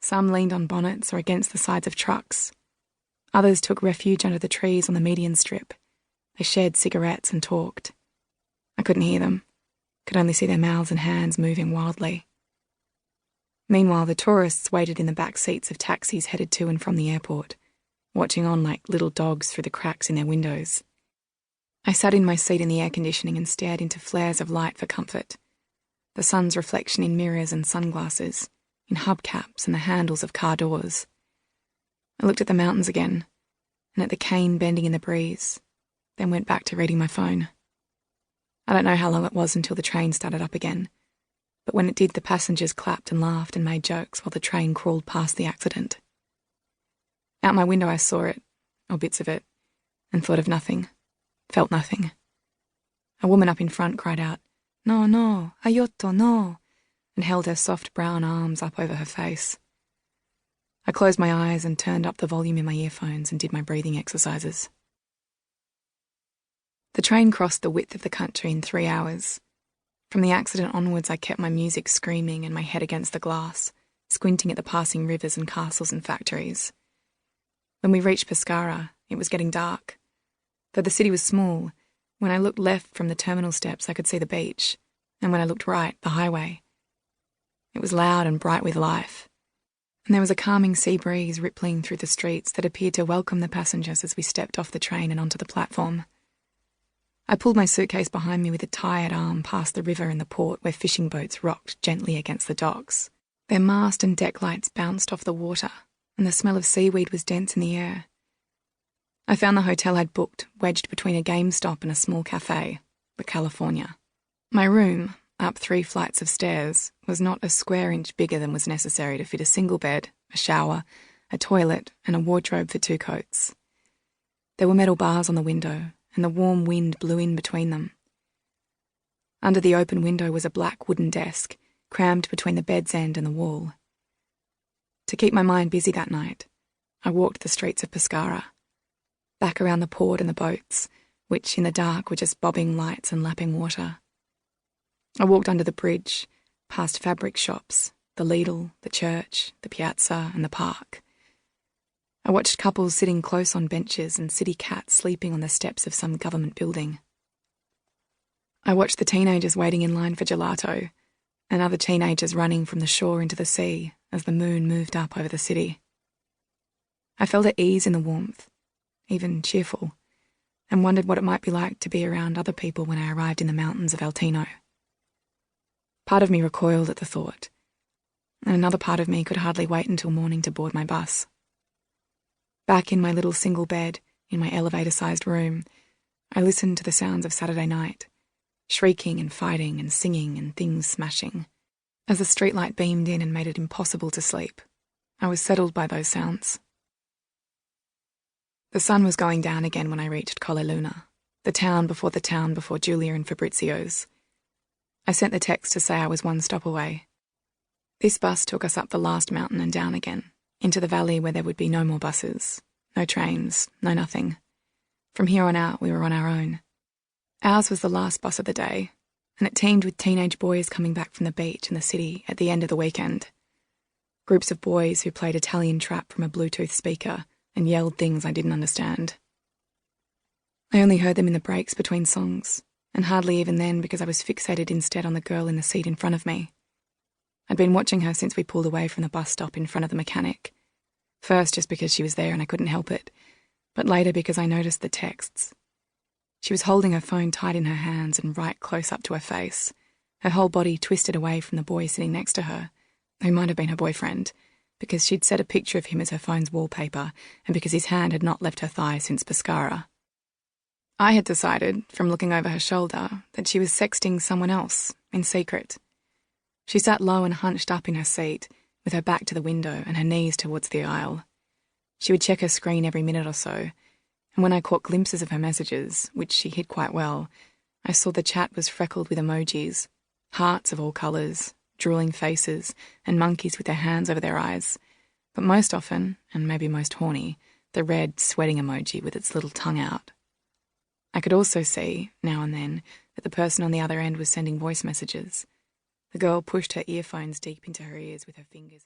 Some leaned on bonnets or against the sides of trucks. Others took refuge under the trees on the median strip. They shared cigarettes and talked. I couldn't hear them, could only see their mouths and hands moving wildly. Meanwhile, the tourists waited in the back seats of taxis headed to and from the airport, watching on like little dogs through the cracks in their windows. I sat in my seat in the air conditioning and stared into flares of light for comfort. The sun's reflection in mirrors and sunglasses, in hubcaps and the handles of car doors. I looked at the mountains again, and at the cane bending in the breeze, then went back to reading my phone. I don't know how long it was until the train started up again, but when it did, the passengers clapped and laughed and made jokes while the train crawled past the accident. Out my window I saw it, or bits of it, and thought of nothing, felt nothing. A woman up in front cried out, "No, no, aiuto, no," and held her soft brown arms up over her face. I closed my eyes and turned up the volume in my earphones and did my breathing exercises. The train crossed the width of the country in 3 hours. From the accident onwards, I kept my music screaming and my head against the glass, squinting at the passing rivers and castles and factories. When we reached Pescara, it was getting dark. Though the city was small, when I looked left from the terminal steps, I could see the beach, and when I looked right, the highway. It was loud and bright with life, and there was a calming sea breeze rippling through the streets that appeared to welcome the passengers as we stepped off the train and onto the platform. I pulled my suitcase behind me with a tired arm past the river and the port where fishing boats rocked gently against the docks. Their mast and deck lights bounced off the water, and the smell of seaweed was dense in the air. I found the hotel I'd booked wedged between a GameStop and a small cafe, the California. My room, up 3 flights of stairs, was not a square inch bigger than was necessary to fit a single bed, a shower, a toilet, and a wardrobe for 2 coats. There were metal bars on the window, and the warm wind blew in between them. Under the open window was a black wooden desk, crammed between the bed's end and the wall. To keep my mind busy that night, I walked the streets of Pescara, back around the port and the boats, which in the dark were just bobbing lights and lapping water. I walked under the bridge, past fabric shops, the Lidl, the church, the piazza, and the park. I watched couples sitting close on benches and city cats sleeping on the steps of some government building. I watched the teenagers waiting in line for gelato, and other teenagers running from the shore into the sea as the moon moved up over the city. I felt at ease in the warmth, even cheerful, and wondered what it might be like to be around other people when I arrived in the mountains of Altino. Part of me recoiled at the thought, and another part of me could hardly wait until morning to board my bus. Back in my little single bed, in my elevator-sized room, I listened to the sounds of Saturday night, shrieking and fighting and singing and things smashing. As the streetlight beamed in and made it impossible to sleep, I was settled by those sounds. The sun was going down again when I reached Colle Luna, the town before Giulia and Fabrizio's. I sent the text to say I was 1 stop away. This bus took us up the last mountain and down again, into the valley where there would be no more buses, no trains, no nothing. From here on out, we were on our own. Ours was the last bus of the day, and it teemed with teenage boys coming back from the beach and the city at the end of the weekend. Groups of boys who played Italian trap from a Bluetooth speaker and yelled things I didn't understand. I only heard them in the breaks between songs, and hardly even then because I was fixated instead on the girl in the seat in front of me. I'd been watching her since we pulled away from the bus stop in front of the mechanic. First just because she was there and I couldn't help it, but later because I noticed the texts. She was holding her phone tight in her hands and right close up to her face, her whole body twisted away from the boy sitting next to her, who might have been her boyfriend, because she'd set a picture of him as her phone's wallpaper and because his hand had not left her thigh since Pescara. I had decided, from looking over her shoulder, that she was sexting someone else, in secret. She sat low and hunched up in her seat, with her back to the window and her knees towards the aisle. She would check her screen every minute or so, and when I caught glimpses of her messages, which she hid quite well, I saw the chat was freckled with emojis, hearts of all colours, drooling faces, and monkeys with their hands over their eyes, but most often, and maybe most horny, the red, sweating emoji with its little tongue out. I could also see, now and then, that the person on the other end was sending voice messages. The girl pushed her earphones deep into her ears with her fingers.